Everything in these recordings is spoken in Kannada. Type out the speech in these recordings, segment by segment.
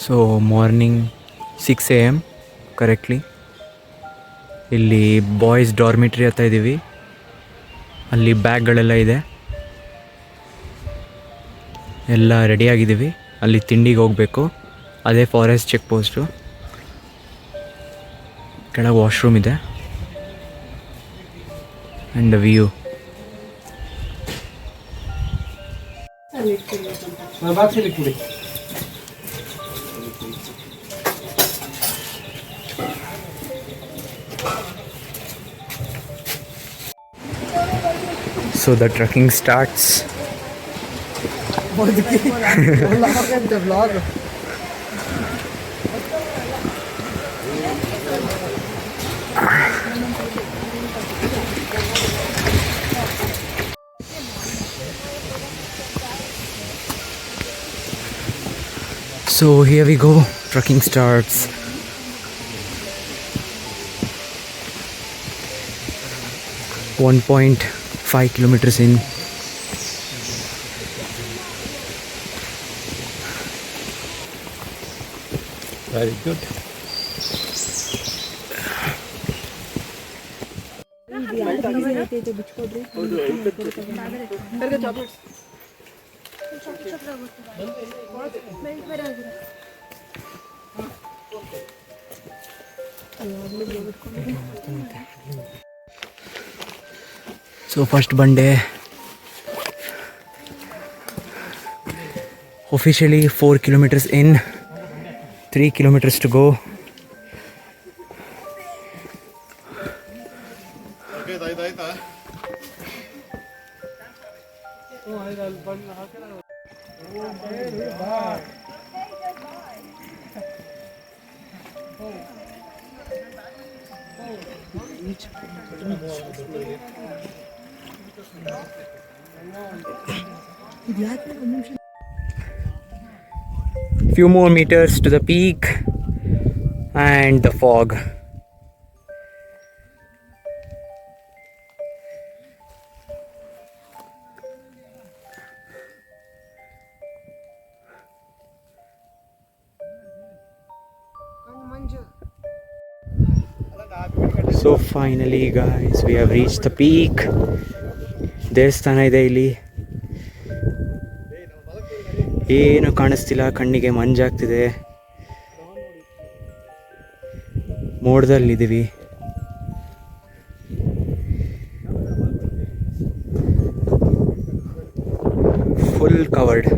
ಸೊ ಮಾರ್ನಿಂಗ್ 6 AM ಕರೆಕ್ಟ್ಲಿ ಇಲ್ಲಿ ಬಾಯ್ಸ್ ಡಾರ್ಮಿಟ್ರಿ ಹತ್ತ ಇದ್ದೀವಿ. ಅಲ್ಲಿ ಬ್ಯಾಗ್ಗಳೆಲ್ಲ ಇದೆ, ಎಲ್ಲ ರೆಡಿಯಾಗಿದ್ದೀವಿ. ಅಲ್ಲಿ ತಿಂಡಿಗೆ ಹೋಗಬೇಕು. ಅದೇ ಫಾರೆಸ್ಟ್ ಚೆಕ್ ಪೋಸ್ಟು. ಕೆಳಗೆ ವಾಶ್ರೂಮ್ ಇದೆ and the view. So the trekking starts. So here we go, trekking starts. One 1.5 kilometers in. Very good. So first Monday, officially 4 kilometers in, 3 kilometers to go. Few more meters to the peak and the fog. So finally guys, we have reached the peak. ದೇವಸ್ಥಾನ ಇದೆ ಇಲ್ಲಿ. ಏನು ಕಾಣಿಸ್ತಿಲ್ಲ, ಕಣ್ಣಿಗೆ ಮಂಜಾಗ್ತಿದೆ. ಮೋಡದಲ್ಲಿದ್ದೀವಿ. Full covered.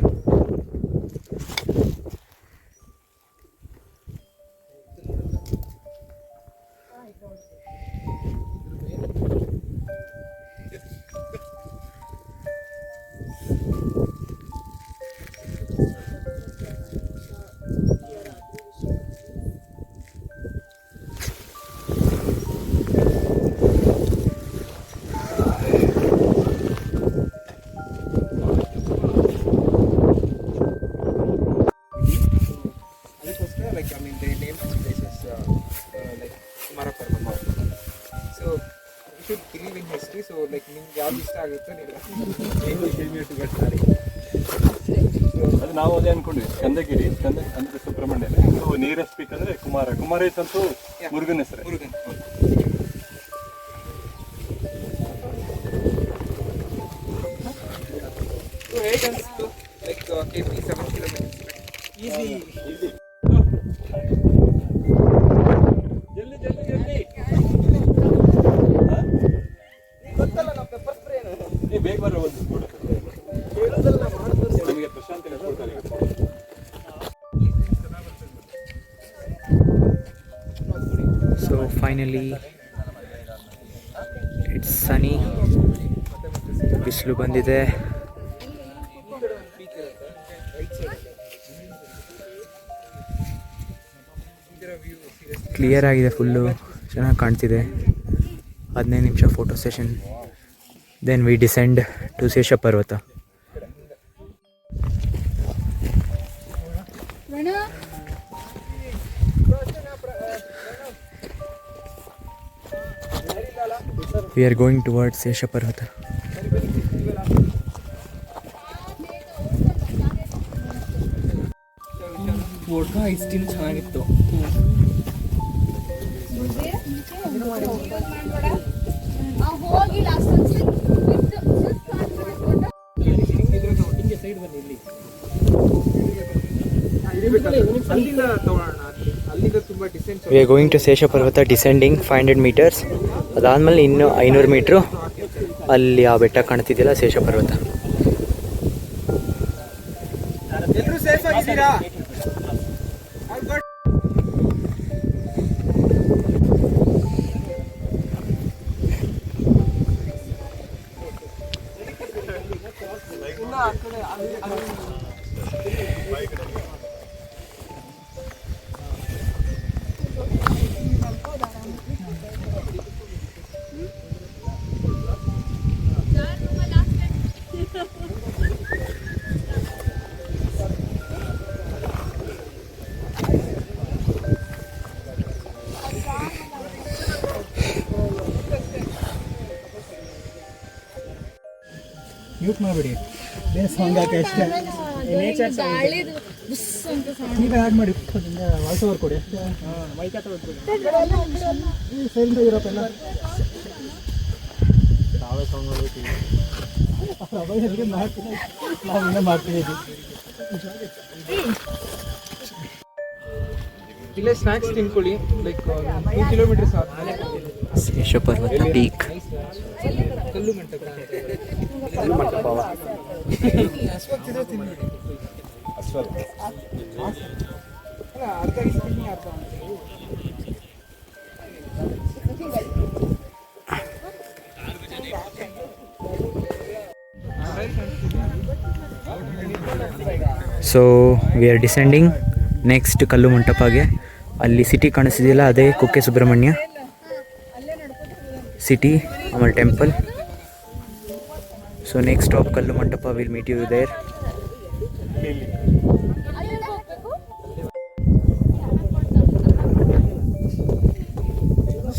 ಅದು ನಾವು ಅದೇ ಅನ್ಕೊಂಡ್ವಿ, ಸ್ಕಂದಗಿರಿ ಅಂದ್ರೆ ಸುಬ್ರಹ್ಮಣ್ಯ. ನಿಯರೆಸ್ಟ್ ಪೀಕ್ ಅಂದ್ರೆ ಕುಮಾರೇಶ್ ಅಂತೂ ಮುರುಗನ್ ಹೆಸರು. ಬೇಗ ಬರೋ ಒಂದು ನಮಗೆ ಪ್ರಶಾಂತಿ. So finally it's sunny. ಬಿಸಿಲು ಬಂದಿದೆ. ಕ್ಲಿಯರ್ ಆಗಿದೆ, ಫುಲ್ಲು ಚೆನ್ನಾಗಿ ಕಾಣ್ತಿದೆ. 15 ನಿಮಿಷ photo session. Then we descend to Shesha Parvata. We are going towards Sesha Parvata. Vodka ಇಷ್ಟಿನ ಚೆನ್ನಾಗಿತ್ತು. ಹಿಂಗೆ ಸೈಡ್ ಬನ್ನಿ ಇಲ್ಲಿ. ಅಲ್ಲಿಂದ ತಗೊಳ್ಳೋಣ. ಅಲ್ಲಿಂದ ತುಂಬ decent. We are going to Shesha Parvata descending 500 metres. ಅದಾದಮೇಲೆ ಇನ್ನು 500 ಮೀಟ್ರು ಅಲ್ಲಿ ಆ ಬೆಟ್ಟ ಕಾಣ್ತಿದ್ದಿಲ್ಲ, ಶೇಷ ಪರ್ವತ. ಎಲ್ಲರೂ ಸೇಫ್ ಆಗಿದ್ದೀರಾ? ಮ್ಯೂಟ್ ಮಾಡಿಬಿಡಿ, ಬೇರೆ ಸೌಂಡ್ ಹಾಕಿ ಅಷ್ಟೇ. ಈಗ ಆ್ಯಡ್ ಮಾಡಿ ವಾಯ್ಸ್ ಓವರ್ ಕೊಡಿ ಅಷ್ಟೇ. ಮೈಕ್ ಸೈಲೆಂಟ್ ಆಗಿರೋಪ್ಪೆಲ್ಲ ನಾವೇ ಸೌಂಡ್ ಮಾಡಬೇಕು. ನಾವಿನ್ನ ಮಾಡ್ತೀವಿ. ಇಲ್ಲೇ ಸ್ನ್ಯಾಕ್ಸ್ ತಿನ್ಕೊಳ್ಳಿ. ಲೈಕ್ 2 ಕಿಲೋಮೀಟರ್ಸ್ ಶೇಷ ಪರ್ವತ peak. Kallu Mantapa. So we are descending next Kallu ಮಂಟಪಗೆ. ಅಲ್ಲಿ ಸಿಟಿ ಕಾಣಿಸ್ತಿದೆಯಲ್ಲ, ಅದೇ ಕುಕ್ಕೆ ಸುಬ್ರಹ್ಮಣ್ಯ ಸಿಟಿ, ಆಮೇಲೆ temple. So next stop Kallu Mantapa. Will meet you there.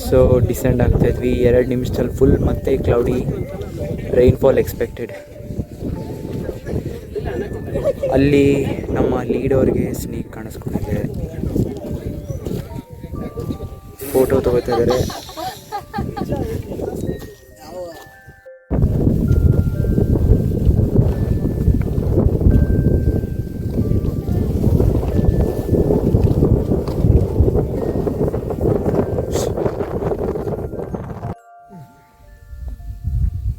So descend ಆಗ್ತಾ ಇದ್ವಿ 2 ನಿಮಿಷದಲ್ಲಿ ಫುಲ್ ಮತ್ತೆ ಕ್ಲೌಡಿ ರೈನ್ಫಾಲ್ ಎಕ್ಸ್ಪೆಕ್ಟೆಡ್. ಅಲ್ಲಿ ನಮ್ಮ ಲೀಡರ್ಗೆ ಸ್ನೇಕ್ ಕಾಣಿಸ್ಕೊಂಡಿದೆ, ಫೋಟೋ ತಗೋತಾ ಇದ್ದಾರೆ.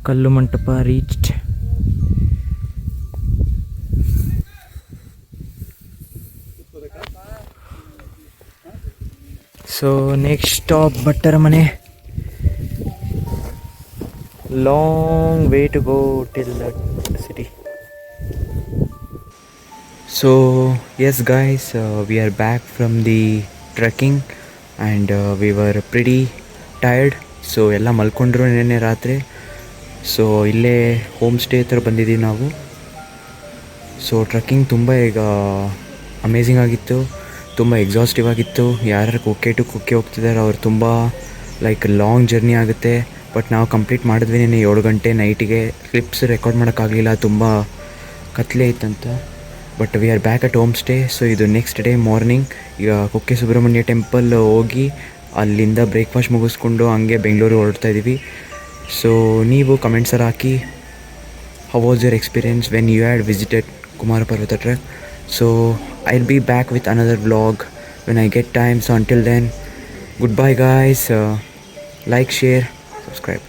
Kallu Mantapa reached. So next stop ಭಟ್ಟರ ಮನೆ. Long way to go till that city. So yes guys, we are back from the trekking and we were pretty tired. So ಎಲ್ಲ ಮಲ್ಕೊಂಡ್ರು ನೆನ್ನೆ ರಾತ್ರಿ. ಸೊ ಇಲ್ಲೇ ಹೋಮ್ ಸ್ಟೇ ಹತ್ರ ಬಂದಿದ್ದೀವಿ ನಾವು. ಸೊ ಟ್ರೆಕ್ಕಿಂಗ್ ತುಂಬ ಈಗ ಅಮೇಝಿಂಗ್ ಆಗಿತ್ತು, ತುಂಬ ಎಕ್ಸಾಸ್ಟಿವ್ ಆಗಿತ್ತು. ಯಾರು ಕುಕ್ಕೆ ಟು ಕುಕ್ಕೆ ಹೋಗ್ತಿದ್ದಾರೆ ಅವ್ರು ತುಂಬ ಲೈಕ್ ಲಾಂಗ್ ಜರ್ನಿ ಆಗುತ್ತೆ. ಬಟ್ ನಾವು ಕಂಪ್ಲೀಟ್ ಮಾಡಿದ್ವಿ ನಿನ್ನೆ 7 ಗಂಟೆ ನೈಟಿಗೆ. ಕ್ಲಿಪ್ಸ್ ರೆಕಾರ್ಡ್ ಮಾಡೋಕ್ಕಾಗಲಿಲ್ಲ, ತುಂಬ ಕತ್ಲೆ ಇತ್ತಂತ. But we are back at home stay. So ಇದು ನೆಕ್ಸ್ಟ್ ಡೇ ಮಾರ್ನಿಂಗ್. ಈಗ ಕುಕ್ಕೆ ಸುಬ್ರಹ್ಮಣ್ಯ ಟೆಂಪಲ್ ಹೋಗಿ ಅಲ್ಲಿಂದ ಬ್ರೇಕ್ಫಾಸ್ಟ್ ಮುಗಿಸ್ಕೊಂಡು ಹಂಗೆ ಬೆಂಗಳೂರು ಹೊರಡ್ತಾ ಇದ್ದೀವಿ. ಸೊ ನೀವು ಕಮೆಂಟ್ಸಲ್ಲಿ ಹಾಕಿ, how was your experience when you had visited Kumara Parvata trek. So I'll be back with another vlog when I get time. So until then, goodbye guys. Like, share, subscribe.